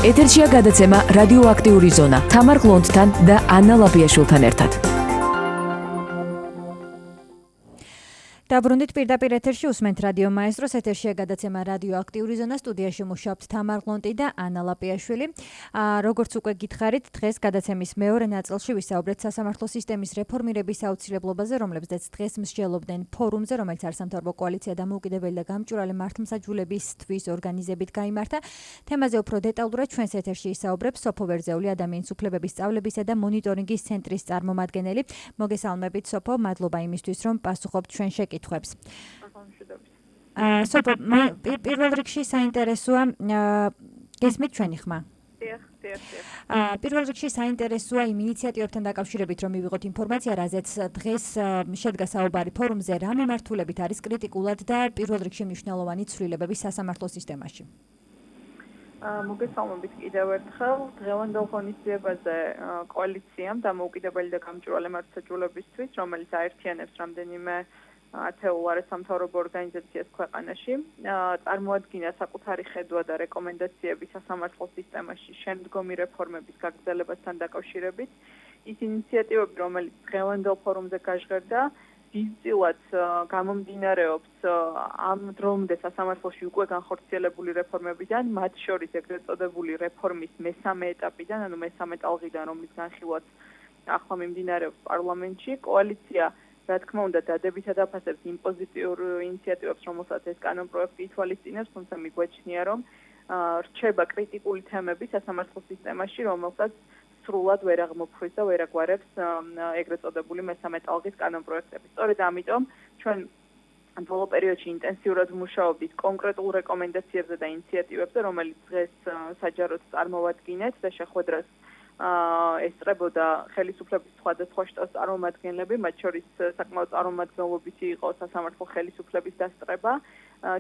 ეთერშია გადაცემა რადიოაქტიური ზონა თამარ გლონდთან და ანა ლაპიაშვილთან ერთად. დაბრუნდით პირდაპირ ეთერში უსმენთ რადიო მაესტროს ეთერშია გადაცემა რადიოაქტიური ზონა სტუდიაში მუშაობთ თამარ გლონტი და ანა ლაპიაშვილი. როგორც უკვე გითხარით, დღეს გადაცემის მეორე ნაწილში ვისაუბრეთ სასამართლო სისტემის რეფორმირების აუცილებლობაზე, რომლებზეც დღეს მსჯელობდნენ ფორუმზე, რომელიც არასამთავრობო კოალიცია დამოუკიდებელი და გამჭვირვალე მართლმსაჯულებისთვის ორგანიზებით გაიმართა. თემაზე უფრო დეტალურად ჩვენს ეთერში ისაუბრებს სოფო ვერძეული ადამიანის უფლებების სწავლებისა და მონიტორინგის ცენტრის წარმომადგენელი. მოგესალმებით სოფო, მადლობა იმისთვის, რომ პასუხობთ ჩვენ შეკითხვებს. სოფო, პირველ რიგში საინტერესოა გესმით ჩვენი ხმა? პირველ რიგში საინტერესოა იმ ინიციატივებთან დაკავშირებით, რომ მივიღოთ ინფორმაცია, რაზეც დღეს შედგა საუბარი ფორუმზე, რა მიმართულებით არის კრიტიკულად და პირველ რიგში მნიშვნელოვანი ცვლილებები სასამართლო სისტემაში. მოგესალმებით კიდევ ერთხელ. დღევანდელ ღონისძიებაზე კოალიციამ დამოუკიდებელი და გამჭვირვალე მართლმსაჯულებისთვის, რომელიც აერთიანებს რამდენიმე ათეულ არასამთავრობო ორგანიზაციას ქვეყანაში, წარმოადგინა საკუთარი ხედვა და რეკომენდაციები სასამართლო სისტემაში შემდგომი რეფორმების გაგრძელებასთან დაკავშირებით. ის ინიციატივები, რომელიც დღევანდელ ფორუმზე გაჟღერდა, დიდწილად გამომდინარეობს ამ დრომდე სასამართლოში უკვე განხორციელებული რეფორმებიდან, მათ შორის ეგრეთ წოდებული რეფორმის მესამე ეტაპიდან, ანუ მესამე ტალღიდან, რომლის განხილვაც ახლა მიმდინარეობს პარლამენტში. კოალიცია რა თქმა უნდა დადებითად დაფასებს იმ პოზიტიურ ინიციატივებს, რომელსაც ეს კანონპროექტი ითვალისწინებს, თუმცა მიგვაჩნია, რომ რჩება კრიტიკული თემები სასამართლო სისტემაში, რომელსაც სრულად ვერ აღმოფხვის და ვერ აგვარებს ეგრეთ წოდებული მესამე ტალღის კანონპროექტები. სწორედ ამიტომ ჩვენ ბოლო პერიოდში ინტენსიურად ვმუშაობდით კონკრეტულ რეკომენდაციებზე და ინიციატივებზე, რომელიც დღეს საჯაროდ წარმოვადგინეთ და შეხვედრას ესწრებოდა ხელისუფლების სხვადასხვა შტოს წარმომადგენლები, მათ შორის საკმაოდ წარმომადგენლობითი იყო სასამართლო ხელისუფლების დასწრება.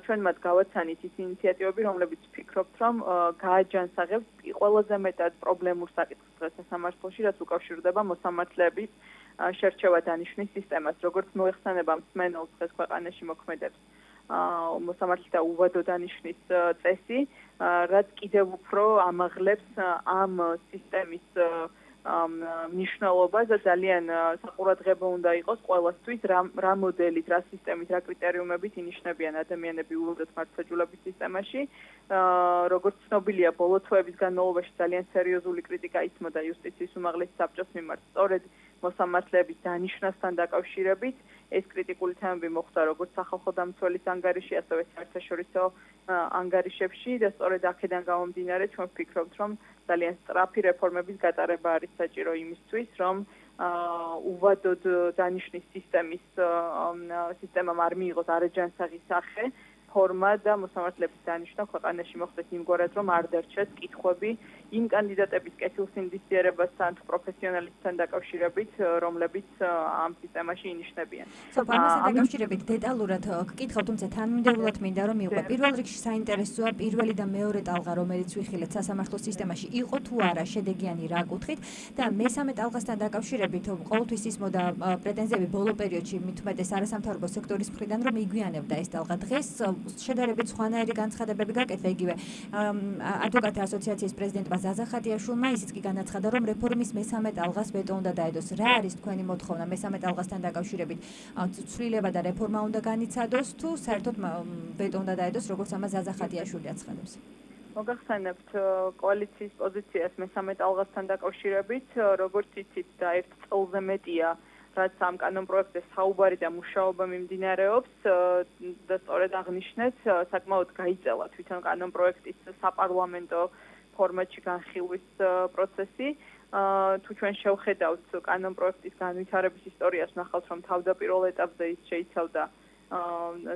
ჩვენ მათ გავაცანით ის ინიციატივები, რომლებიც ვფიქრობთ, რომ გააჯანსაღებს ყველაზე მეტად პრობლემურ საკითხს დღეს სასამართლოში, რაც უკავშირდება მოსამართლეების შერჩევა დანიშვნის სისტემას, როგორც მოიხსენება მსმენელს დღეს ქვეყანაში მოქმედებს მოსამართლეთა უვადო დანიშვნის წესი, რაც კიდევ უფრო ამაღლებს ამ სისტემის მნიშვნელობას და ძალიან საყურადღებო უნდა იყოს ყველასთვის, რა მოდელით, რა სისტემით, რა კრიტერიუმებით ინიშნებიან ადამიანები უვადოდ მართლმსაჯულების სისტემაში. როგორც ცნობილია, ბოლო თვეების განმავლობაში ძალიან სერიოზული კრიტიკა ისმოდა იუსტიციის უმაღლესი საბჭოს მიმართ. სწორედ მოსამართლეების დანიშვნასთან დაკავშირებით ეს კრიტიკული თემები მოხვდა როგორც სახალხო დამცველის ანგარიში, ასევე საერთაშორისო ანგარიშებში და სწორედ აქედან გამომდინარე ჩვენ ვფიქრობთ, რომ ძალიან სწრაფი რეფორმების გატარება არის საჭირო იმისთვის, რომ უვადოდ დანიშნის სისტემამ არ მიიღოს არაჯანსაღი სახე, ფორმა და მოსამართლეების დანიშვნა ქვეყანაში მოხდეს იმგვარად, რომ არ დარჩეს კითხვები იმ კანდიდატების კეთილსინდისიერებასთან თუ პროფესიონალისტთან დაკავშირებით, რომლებიც ამ სისტემაში ინიშნებიან. ამასთან დაკავშირებით დეტალურად გკითხავ, თუმცა თანმიმდევრულად მინდა რომ მივყვე. პირველ რიგში საინტერესოა პირველი და მეორე ტალღა, რომელიც ვიხილეთ სასამართლო სისტემაში, იყო თუ არა შედეგიანი რა კუთხით და მესამე ტალღასთან დაკავშირებით ყოველთვის ისმოდა პრეტენზიები ბოლო პერიოდში მithumetes არასამთავრობო სექტორის მხრიდან, რომ იგვიანებდა ეს ტალღა. დღეს შედარებით სხვანაირი განცხადებები გაკეთდა იგივე ადვოკატთა ასოციაციის პრეზიდენტმა ზაზა ხატიაშვილმა, ისიც კი განაცხადა, რომ რეფორმის მესამე ტალღას ვეტო უნდა დაედოს. რა არის თქვენი მოთხოვნა მესამე ტალღასთან დაკავშირებით? ცვლილება და რეფორმა უნდა განიცადოს თუ საერთოდ ვეტო უნდა დაედოს, როგორც ამას ზაზა ხატიაშვილი აცხადებს? მოგახსენებთ კოალიციის პოზიციას მესამე ტალღასთან დაკავშირებით, როგორც იცით და ერთ წელზე მეტია რაც ამ კანონპროექტზე საუბარი და მუშაობა მიმდინარეობს და სწორედ აღნიშნეთ, საკმაოდ გაიწელა თვითონ კანონპროექტის საპარლამენტო ფორმატში განხილვის პროცესი. თუ ჩვენ შევხედავთ კანონპროექტის განვითარების ისტორიას, ვნახავთ, რომ თავდაპირველ ეტაპზე ის შეიცავდა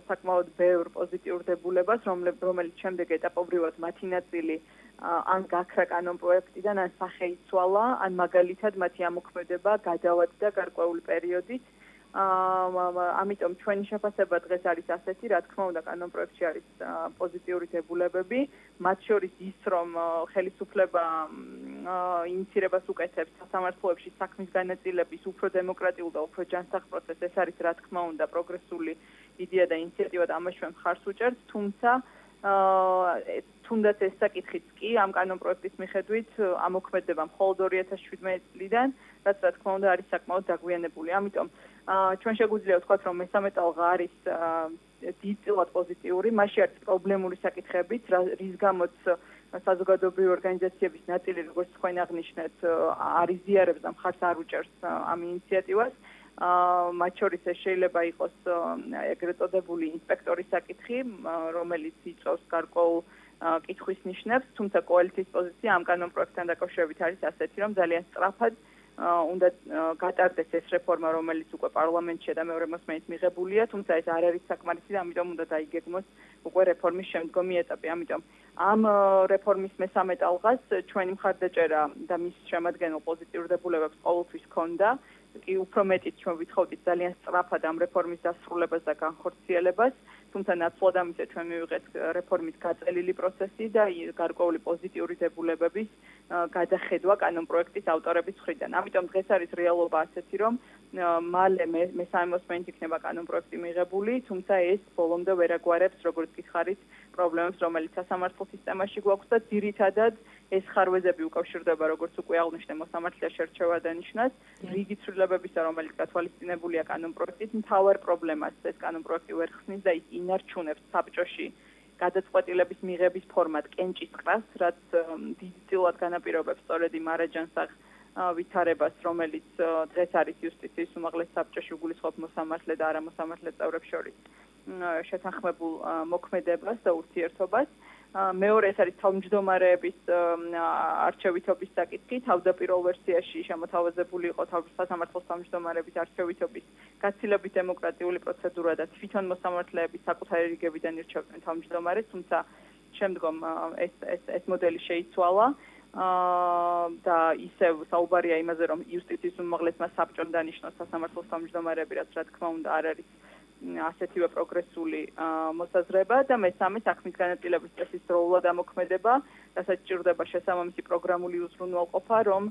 საკმაოდ ბევრ პოზიტიურ დებულებას, რომელიც შემდეგ ეტაპობრივად მათი ნაწილი ან გაქრა კანონპროექტიდან, ან სახე იცვალა, ან მაგალითად მათი ამოქმედება გადავადდა გარკვეული პერიოდით. ამიტომ ჩვენი შეფასება დღეს არის ასეთი, რა თქმა უნდა, კანონპროექტში არის პოზიტიური დებულებები, მათ შორის ის, რომ ხელისუფლება ინიციირებას უკეთებს სასამართლოებში საქმის განაწილების უფრო დემოკრატიულ და უფრო ჯანსაღ პროცესს, ეს არის რა თქმა უნდა პროგრესული იდეა და ინიციატივა და ამას ჩვენ მხარს უჭერთ, თუმცა თუნდაც ეს საკითხიც კი ამ კანონპროექტის მიხედვით ამოქმედება მხოლოდ 2017 წლიდან, რაც რა თქმა უნდა არის საკმაოდ დაგვიანებული. ამიტომ ჩვენ შეგვიძლია ვთქვათ, რომ მესამე ტალღა არის დიდწილად პოზიტიური, მასში არის პრობლემური საკითხებიც, რის გამოც საზოგადოებრივი ორგანიზაციების ნაწილი, როგორც თქვენ აღნიშნეთ, არ იზიარებს და მხარს არ უჭერს ამ ინიციატივას. მათ შორის ეს შეიძლება იყოს ეგრეთ წოდებული ინსპექტორის საკითხი, რომელიც იწვევს გარკვეულ კითხვის ნიშნებს, თუმცა კოალიციის პოზიცია ამ კანონპროექტთან დაკავშირებით არის ასეთი, რომ ძალიან სწრაფად უნდა გატარდეს ეს რეფორმა, რომელიც უკვე პარლამენტში და მეორე მოსმენით მიღებულია, თუმცა ეს არ არის საკმარისი და ამიტომ უნდა დაიგეგმოს უკვე რეფორმის შემდგომი ეტაპი. ამიტომ ამ რეფორმის მესამე ტალღას ჩვენი მხარდაჭერა და მის შემადგენელ პოზიტიურ დებულებებს ყოველთვის ჰქონდა. კი უფრო მეტიც ჩვენ ვითხოვდით ძალიან სწრაფად ამ რეფორმის დასრულებას და განხორციელებას, თუმცა ნაცვლად ამისა ჩვენ მივიღეთ რეფორმის გაწელილი პროცესი და გარკვეული პოზიტიური დებულებების გადახედვა კანონპროექტის ავტორების მხრიდან. ამიტომ დღეს არის რეალობა ასეთი, რომ მალე მესამე მოსმენით იქნება კანონპროექტი მიღებული, თუმცა ეს ბოლომდე ვერ აგვარებს, როგორც გითხარით, პრობლემებს, რომელიც სასამართლო სისტემაში გვაქვს და ძირითადად ეს ხარვეზები უკავშირდება, როგორც უკვე აღნიშნე, მოსამართლეთა შერჩევა დანიშნას, რიგი ცვლილებებისა, რომელიც გათვალისწინებულია კანონპროექტის, მთავარ პრობლემას ეს კანონპროექტი ვერ ხსნის და ის ინარჩუნებს საბჭოში გადაწყვეტილების მიღების ფორმატ კენჭისყრას, რაც დიდწილად განაპირობებს სწორედ იმ არაჯანსაღ ვითარებას, რომელიც დღეს არის იუსტიციის უმაღლეს საბჭოში უგულისხმობს მოსამართლე და არამოსამართლე წევრებს შორის შეთანხმებულ მოქმედებას და ურთიერთობას. მეორე ეს არის თავმჯდომარეების არჩევითობის საკითხი. თავდაპირველ ვერსიაში შემოთავაზებული იყო სასამართლოს თავმჯდომარეების არჩევითობის გაცილებით დემოკრატიული პროცედურა და თვითონ მოსამართლეები საკუთარი რიგებიდან ირჩევდნენ თავმჯდომარეს, თუმცა შემდგომ ეს მოდელი შეიცვალა. და ისევ საუბარია იმაზე, რომ იუსტიციის უმაღლესმა საბჭომ დანიშნოს სასამართლოს თავმჯდომარეები, რაც რა თქმა უნდა არ არის ასეთივე პროგრესული მოსაზრება და მესამე საქმის განაწილების წესის დროულად ამოქმედება, რასაც ჭირდება შესაბამისი პროგრამული უზრუნველყოფა, რომ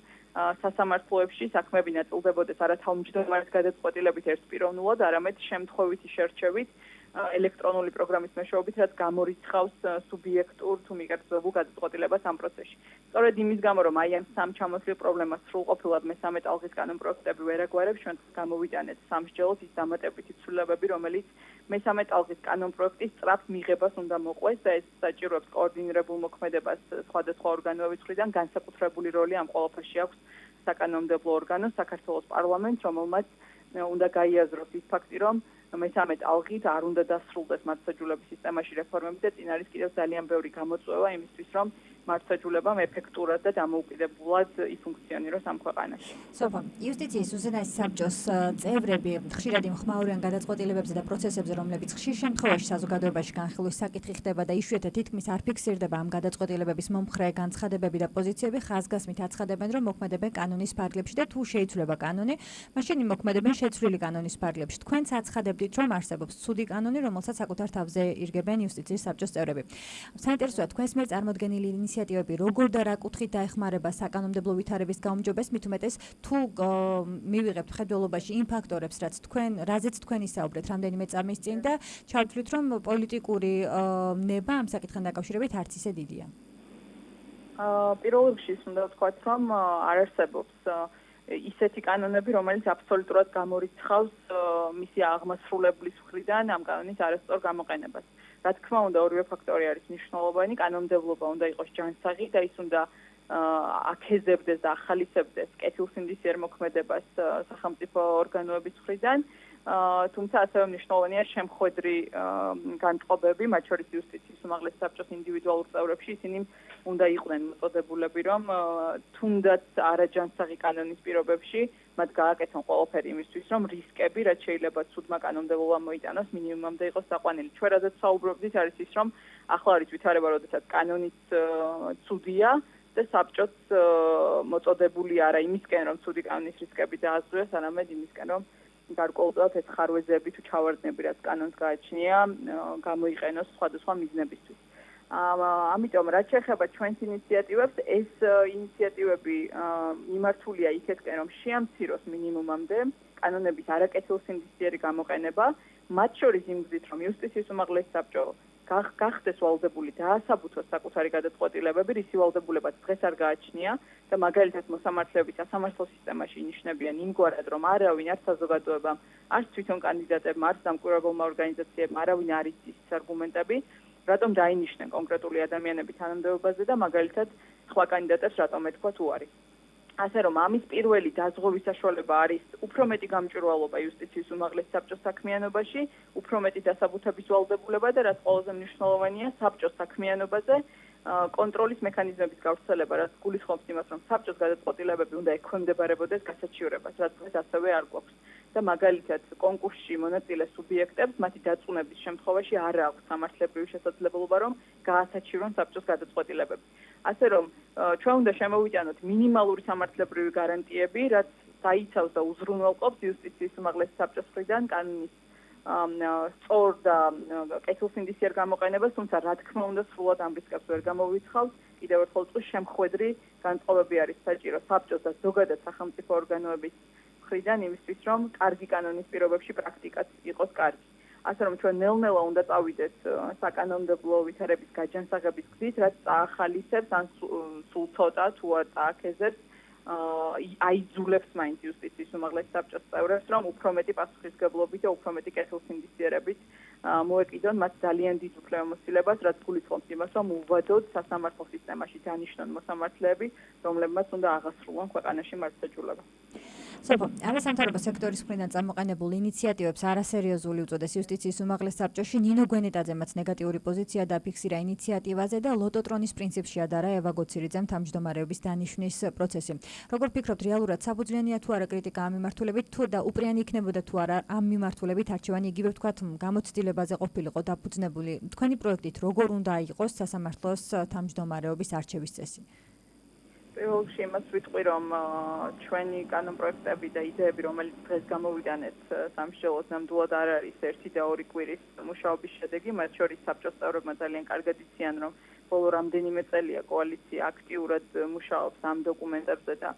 სასამართლოებში საქმეები ნაწილდებოდეს არა თავმჯდომარის გადაწყვეტილებით ერთპიროვნულად, არამედ შემთხვევითი შერჩევით ელექტრონული პროგრამის მეშვეობით, რაც გამორიცხავს სუბიექტურ თუ მიკერძებულ გადაწყვეტილებას ამ პროცესში. სწორედ იმის გამო, რომ აი ამ სამ ჩამოთვლილ პრობლემას სრულყოფილად მესამე ტალღის კანონპროექტები ვერ აგვარებს, ჩვენ გამოვიტანეთ სამსჯელოდ ის დამატებითი ცვლილებები, რომელიც მესამე ტალღის კანონპროექტის სწრაფ მიღებას უნდა მოყვეს და ეს საჭიროებს კოორდინირებულ მოქმედებას სხვადასხვა ორგანოების მხრიდან, განსაკუთრებული როლი ამ ყველაფერში აქვს საკანონმდებლო ორგანოს, საქართველოს პარლამენტს, რომელმაც უნდა გაიაზროს ის ფაქტი, რომ მესამე ტალღით არ უნდა დასრულდეს მართლმსაჯულების სისტემაში რეფორმები და წინ არის კიდევ ძალიან ბევრი გამოწვევა იმისთვის, რომ მართლმსაჯულებამ ეფექტურად და დამოუკიდებლად იფუნქციონიროს ამ ქვეყანაში. სოფო, იუსტიციის უზენაესი საბჭოს წევრები ხშირად იმხმაურიან გადაწყვეტილებებზე და პროცესებზე, რომლებიც ხშირ შემთხვევაში საზოგადოებაში განხილვის საკითხი ხდება და იშვიათად თითქმის არ ფიქსირდება ამ გადაწყვეტილებების მომხრე განცხადებები და პოზიციები, ხაზგასმით აცხადებენ, რომ მოქმედებენ კანონის ფარგლებში და თუ შეიცვლება კანონი, მაშინ მოქმედებენ შეცვლილი კანონის ფარგლებში. თქვენც აცხადებდით, რომ არსებობს ცუდი კანონი, რომელსაც საკუთარ თავზე ირგებენ იუსტიციის საბჭოს წევრები. საინტერესოა, თქვენს მიერ წარმოდგენილი ინიციატივები როგორ და რა კუთხით დაეხმარება საკანონმდებლო ვითარების გაუმჯობესებას, მით უმეტეს თუ მივიღებთ ხედველობაში იმ ფაქტორებს, რაზეც თქვენ ისაუბრეთ რამდენიმე წამის წინ და ჩავთვლით, რომ პოლიტიკური ნება ამ საკითხთან დაკავშირებით არც ისე დიდია. პირველ რიგში უნდა ვთქვათ, რომ არ არსებობს ისეთი კანონები, რომელიც აბსოლუტურად გამორიცხავს მისი აღმასრულებლის მხრიდან ამ კანონის არასწორ გამოყენებას. რა თქმა უნდა, ორივე ფაქტორი არის მნიშვნელოვანი, კანონმდებლობა უნდა იყოს ჯანსაღი და ის უნდა აქეზებდეს და ახალისებდეს კეთილსინდისიერ მოქმედებას სახელმწიფო ორგანოების მხრიდან, თუმცა ასევე მნიშვნელოვანია შემხვედრი განწყობები, მათ შორის იუსტიციის უმაღლეს საბჭოს ინდივიდუალურ წევრებში, ისინი უნდა იყვნენ მოწოდებულები, რომ თუნდაც არაჯანსაღი კანონის პირობებში მათ გააკეთონ ყველაფერი იმისთვის, რომ რისკები, რაც შეიძლება ცუდმა კანონმდებლობამ მოიტანოს, მინიმუმამდე იყოს საყვანილი. ჩვენ რაზეც საუბრობდით, არის ის, რომ ახლა არის ვითარება, როდესაც კანონიც ცუდია და საბჭოც მოწოდებული არა იმისკენ, რომ ცუდი კანონის რისკები დააზრიოს, არამედ იმისკენ, რომ გარკვეულწილად ეს ხარვეზები თუ ჩავარდნები, რაც კანონს გააჩნია, გამოიყენოს სხვადასხვა მიზნებისთვის. ამიტომ რაც შეეხება ჩვენს ინიციატივებს, ეს ინიციატივები მიმართულია იქეთკენ, რომ შეამციროს მინიმუმამდე კანონების არაკეთილსინდისიერი გამოყენება, მათ შორის იმ გზით, რომ იუსტიციის უმაღლესი საბჭო გახდეს ვალდებული დაასაბუთოს საკუთარი გადაწყვეტილებები, რის ვალდებულებაც დღეს არ გააჩნია და მაგალითად მოსამართლეების სასამართლო სისტემაში ინიშნებიან იმგვარად, რომ არავინ არც საზოგადოებამ, არც თვითონ კანდიდატებმა, არც დამკვირვებელმა ორგანიზაციებმა არავინ არ იცის ის არგუმენტები, რატომ დაინიშნენ კონკრეტული ადამიანები თანამდებობაზე და მაგალითად სხვა კანდიდატებს რატომ ეთქვა თუ არის. ასე რომ ამის პირველი დაზღვევის საშუალება არის უფრო მეტი გამჭვირვალობა იუსტიციის უმაღლეს საბჭოს საქმიანობაში, უფრო მეტი დასაბუთების ვალდებულება და რაც ყველაზე მნიშვნელოვანია, საბჭოს საქმიანობაზე კონტროლის მექანიზმების გავრცელება, რაც გულისხმობს იმას, რომ საბჭოს გადაწყვეტილებები უნდა ექვემდებარებოდეს გასაჩივრებას, რაც დღეს ასევე არ გვაქვს. და მაგალითად კონკურსში მონაწილე სუბიექტებს მათი დაწუნების შემთხვევაში არ აქვს სამართლებრივი შესაძლებლობა, რომ გაასაჩივრონ საბჭოს გადაწყვეტილებები. ასე რომ ჩვენ უნდა შემოვიტანოთ მინიმალური სამართლებრივი გარანტიები, რაც დაიცავს და უზრუნველყოფს იუსტიციის უმაღლესი საბჭოს მხრიდან კანონის სწორ და კეთილსინდისიერ გამოყენებას, თუმცა რა თქმა უნდა სრულად ამ რისკებს ვერ გამოვიცხავთ. კიდევ ერთხელ ვთქვი, შემხვედრი განწყობები არის საჭირო საბჭოს და ზოგადად სახელმწიფო ორგანოების მხრიდან იმისთვის, რომ კარგი კანონის პირობებში პრაქტიკაც იყოს კარგი. ასე რომ ჩვენ ნელ-ნელა უნდა წავიდეთ საკანონმდებლო ვითარების გაჯანსაღების გზით, რაც წაახალისებს ან სულ ცოტა თუ არ წააქეზებს აიძულებს მაინც იუსტიციის უმაღლეს საბჭოს წევრებს, რომ უფრო მეტი პასუხისმგებლობით და უფრო მეტი კეთილსინდისიერებით მოეკიდონ მათ ძალიან დიდ უფლებამოსილებას, რაც გულისხმობს იმას, რომ უვადოდ სასამართლო სისტემაში დანიშნონ მოსამართლეები, რომლებმაც უნდა აღასრულონ ქვეყანაში მართლმსაჯულება. არასამთავრობო სექტორის მხრიდან წამოყენებულ ინიციატივებს არასერიოზული უწოდეს იუსტიციის უმაღლეს საბჭოში. ნინო გვენეტაძემაც ნეგატიური პოზიცია დაფიქსირა ინიციატივაზე და ლოტოტრონის პრინციპში ადარა ევა გოცირიძემ თავმჯდომარეობის დანიშვნის პროცესი. როგორ ფიქრობთ, რეალურად საფუძვლიანია თუ არა კრიტიკა ამ მიმართულებით, თუ და უპრიანი იქნებოდა თუ არა ამ მიმართულებით არჩევანი, იგივე ვთქვათ, გამოცდილებაზე ყოფილიყო დაფუძნებული. თქვენი პროექტით როგორ უნდა იყოს სასამართლოს თავმჯდომარეობის არჩევის წესი? პირველ რიგში იმას ვიტყვი, რომ ჩვენი კანონპროექტები და იდეები, რომელიც დღეს გამოვიდანეთ სამშობლოს, ნამდვილად არ არის 1 და 2 კვირის მუშაობის შედეგი, მათ შორის საბჭოს წევრებმა ძალიან კარგად იციან, რომ ბოლო რამდენიმე წელია კოალიცია აქტიურად მუშაობს ამ დოკუმენტებზე და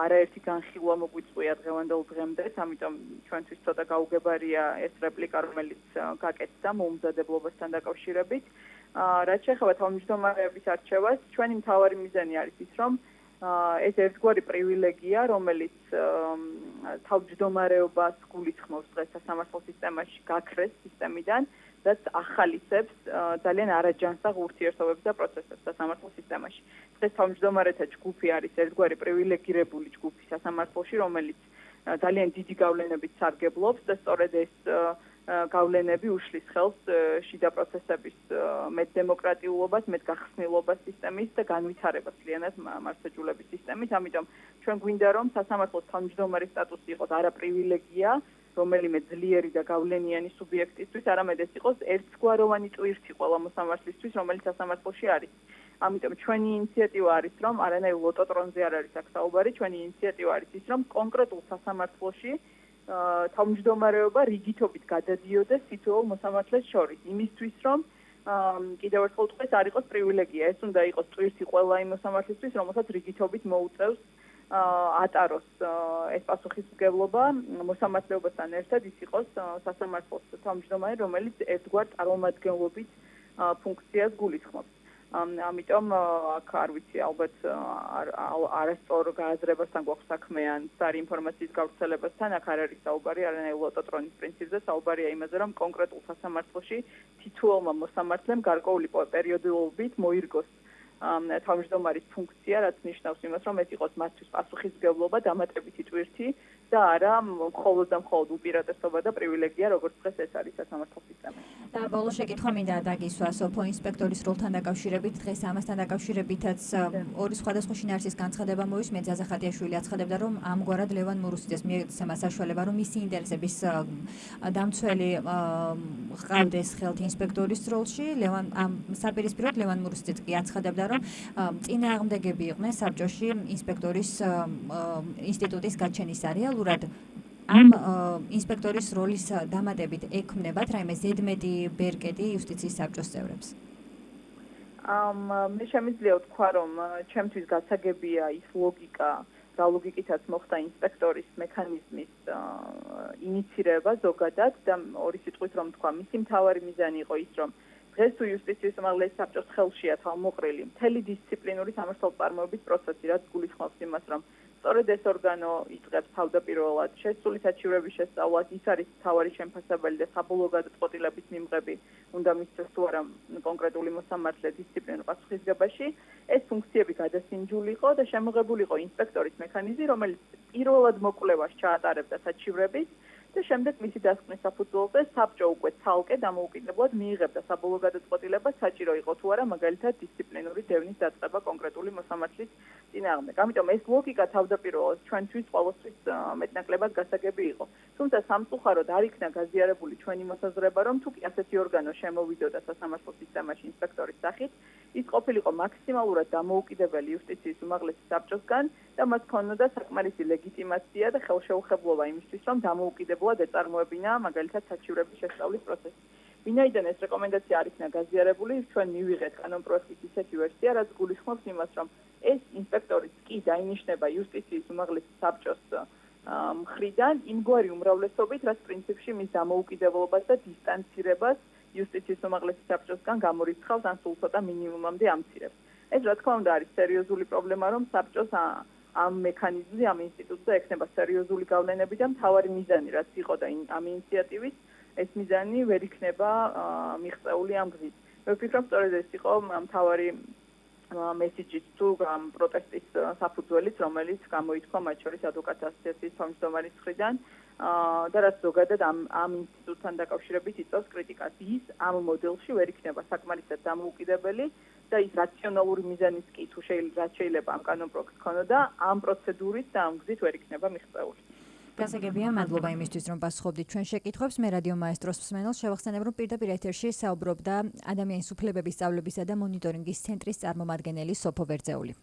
არაერთი განხილვა მოგვიწვია დღევანდელ დღემდე, ამიტომ ჩვენთვის ცოტა გაუგებარია ეს რეპლიკა, რომელიც გაკეთდა მოუმზადებლობასთან დაკავშირებით. რაც შეეხება თავმჯდომარეების არჩევას, ჩვენი მთავარი მიზანი არის ის, რომ ეს ერთგვარი პრივილეგია, რომელიც თავმჯდომარეობას გულისხმობს დღეს სასამართლო სისტემაში გაქრეს სისტემიდან, რაც ახალისებს ძალიან არაჯანსაღ ურთიერთობებს და პროცესებს სასამართლო სისტემაში. დღეს თავმჯდომარეთა ჯგუფი არის ერთგვარი პრივილეგირებული ჯგუფი სასამართლოში, რომელიც ძალიან დიდი გავლენებით სარგებლობს და სწორედ ეს გავლენები უშლის ხელს შიდა პროცესების მეტ დემოკრატიულობას, მეტ გახსნილობას სისტემის და განვითარებას მთლიანად მართლმსაჯულების სისტემის. ამიტომ ჩვენ გვინდა, რომ სასამართლოს თავმჯდომარის სტატუსი იყოს არა პრივილეგია, რომელიმე ძლიერი და გავლენიანი სუბიექტისთვის, არამედ ეს იყოს ერთგვაროვანი ტვირთი ყველა მოსამართლისთვის, რომელიც სასამართლოში არის. ამიტომ ჩვენი ინიციატივა არის, რომ არანაირ ლოტოტრონზე არ არის აქ საუბარი, ჩვენი ინიციატივა არის ის, რომ კონკრეტულ სასამართლოში თავმჯდომარეობა რიგითობით გადადიოდეს თითოეულ მოსამართლეს შორის, იმისთვის, რომ კიდევ ერთხელ ვთქვი, არ იყოს პრივილეგია, ეს უნდა იყოს ტვირთი ყველა იმ მოსამართლისთვის, რომელსაც რიგითობით მოუწევს ატაროს ეს პასუხისმგებლობა მოსამართლეობასთან ერთად ის იყოს სასამართლოს თავმჯდომარე, რომელიც ერთგვარ წარმომადგენლობით ფუნქციას გულისხმობს. ამიტომ აქ არ ვიცი, ალბათ არასწორ გააზრებასთან გვაქვს საქმე ან მცდარი ინფორმაციის გავრცელებასთან, აქ არ არის საუბარი არანაირ ლოტოტრონის პრინციპზე, საუბარია იმაზე, რომ კონკრეტულ სასამართლოში თითოეულმა მოსამართლემ გარკვეული პერიოდულობით მოირგოს თავმჯდომარის ფუნქცია, რაც ნიშნავს იმას, რომ ეს იყოს მათთვის პასუხისმგებლობა, დამატებითი ტვირთი და არა მხოლოდ და მხოლოდ უპირატესობა და პრივილეგია, როგორც დღეს ეს არის სასამართლო სისტემაში. და ბოლო შეკითხვა მინდა დაგისვა სოფო ინსპექტორის როლთან დაკავშირებით, დღეს ამასთან დაკავშირებითაც ორი სხვადასხვა შინაარსის განცხადება მოვისმენთ. ზაზა ხატიაშვილი აცხადებდა, რომ ამგვარად ლევან მურუსიძეს მიეცემა საშუალება, რომ მისი ინტერესების დამცველი ყავდეს ხელთ ინსპექტორის როლში. საპირისპიროდ ლევან მურუსიძეც კი აცხადებდა, რომ წინააღმდეგები იყვნენ საბჭოში ინსპექტორის ინსტიტუტის გაჩენის რეალურად ამ ინსპექტორის როლის დამატებით ექმნებათ რაიმე ზედმეტი ბერკეტი იუსტიციის საბჭოს წევრებს? მე შემიძლია ვთქვა, რომ ჩემთვის გასაგებია ის ლოგიკა, რა ლოგიკითაც მოხდა ინსპექტორის მექანიზმის ინიცირება ზოგადად და ორი სიტყვით რომ თქვა, მისი მთავარი მიზანი იყო ის, რომ დღეს თუ იუსტიციის უმაღლესი საბჭოს ხელშია თავმოყრილი მთელი დისციპლინური სამართალწარმოების პროცესი, რაც გულისხმობს იმას, რომ სწორედ ეს ორგანო იწყებს თავდაპირველად შესული საჩივრების შესწავლას, ის არის მთავარი შემფასებელი და საბოლოო გადაწყვეტილების მიმღები უნდა მისცეს თუ არა კონკრეტული მოსამართლე დისციპლინურ პასუხისგებაში. ეს ფუნქციები გადასინჯულიყო და შემოღებულიყო ინსპექტორის მექანიზმი, რომელიც პირველად მოკვლევას ჩაატარებდა საჩივრების და შემდეგ მისი დასკვნის საფუძველზე საბჭო უკვე ცალკე დამოუკიდებლად მიიღებდა საბოლოო გადაწყვეტილებას, საჭირო იყო თუ არა მაგალითად დისციპლინური დევნის დაწყება კონკრეტული მოსამართლის წინააღმდეგ. ამიტომ ეს ლოგიკა თავდაპირველად ჩვენთვის ყოველთვის მეტნაკლებად გასაგები იყო. თუმცა სამწუხაროდ არ იქნა გაზიარებული ჩვენი მოსაზრება, რომ თუ კი ასეთი ორგანო შემოვიდოდა სასამართლო სისტემაში ინსპექტორის სახით, ის ყოფილიყო მაქსიმალურად დამოუკიდებელი იუსტიციის უმაღლესი საბჭოსგან და მას ჰქონოდა საკმარისი ლეგიტიმაცია და ხელშეუხებლობა იმისთვის, რომ დამოუკიდებლად ეწარმოებინა მაგალითად საჩივრების შესწავლის პროცესი. ვინაიდან ეს რეკომენდაცია არ იქნა გაზიარებული, ჩვენ მივიღეთ კანონპროექტის ისეთი ვერსია, რაც გულისხმობს იმას, რომ ეს ინსპექტორიც კი დაინიშნება იუსტიციის უმაღლესი საბჭოს მხრიდან იმგვარი უმრავლესობით, რაც პრინციპში მის დამოუკიდებლობას და დისტანცირებას იუსტიციის უმაღლესი საბჭოსგან გამორიცხავს ან სულ ცოტა მინიმუმამდე ამცირებს. ეს რა თქმა უნდა არის სერიოზული პრობლემა, რომ საბჭოს ამ მექანიზმზე, ამ ინსტიტუტზე ექნება სერიოზული გავლენები და მთავარი მიზანი, რაც იყო და ამ ინიციატივის, ეს მიზანი ვერ იქნება მიღწეული ამ გზით. მე ვფიქრობ, სწორედ ეს იყო მთავარი მესიჯიც თუ პროტესტის საფუძველიც, რომელიც გამოითქვა მათ შორის ადვოკატთა ასოციაციის თავმჯდომარის მხრიდან და რაც ზოგადად ამ ინსტიტუტთან დაკავშირებით იწვევს კრიტიკას. ის ამ მოდელში ვერ იქნება საკმარისად დამოუკიდებელი და ის რაციონალური მიზანის კი თუ შეიძლება ამ კანონპროექტს ქონოდა, ამ პროცედურით და ამ გზით ვერ იქნება მიღწეული. გასაგებია, მადლობა იმისთვის, რომ პასუხობდით ჩვენ შეკითხვებს. მე რადიო მაესტროს მსმენელს შევახსენებ, რომ პირდაპირ ეთერში საუბრობდა ადამიანის უფლებების სწავლებისა და მონიტორინგის ცენტრის წარმომადგენელი სოფო ვერძეული.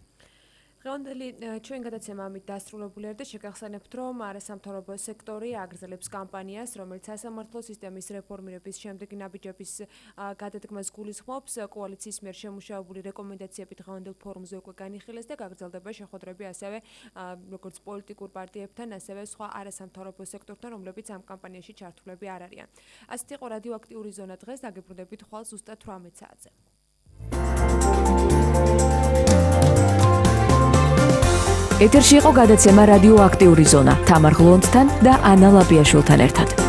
დღევანდელი ჩვენ გადაცემა ამით დასრულებული არის და შეგახსენებთ, რომ არასამთავრობო სექტორი აგრძელებს კამპანიას, რომელიც სასამართლო სისტემის რეფორმირების შემდეგი ნაბიჯების გადადგმას გულისხმობს. კოალიციის მიერ შემუშავებული რეკომენდაციები დღევანდელ ფორუმზე უკვე განიხილეს და გაგრძელდება შეხვედრები ასევე როგორც პოლიტიკურ პარტიებთან, ასევე სხვა არასამთავრობო სექტორთან, რომლებიც ამ კამპანიაში ჩართულები არ არიან. ასეთ იყო რადიოაქტიური ზონა დღეს, დაგებრუნდებით ხვალ ზუსტად 18 საათზე. ეთერში იყო გადაცემა რადიოაქტიური ზონა თამარ გლონცთან და ანა ლაპიაშვილთან ერთად.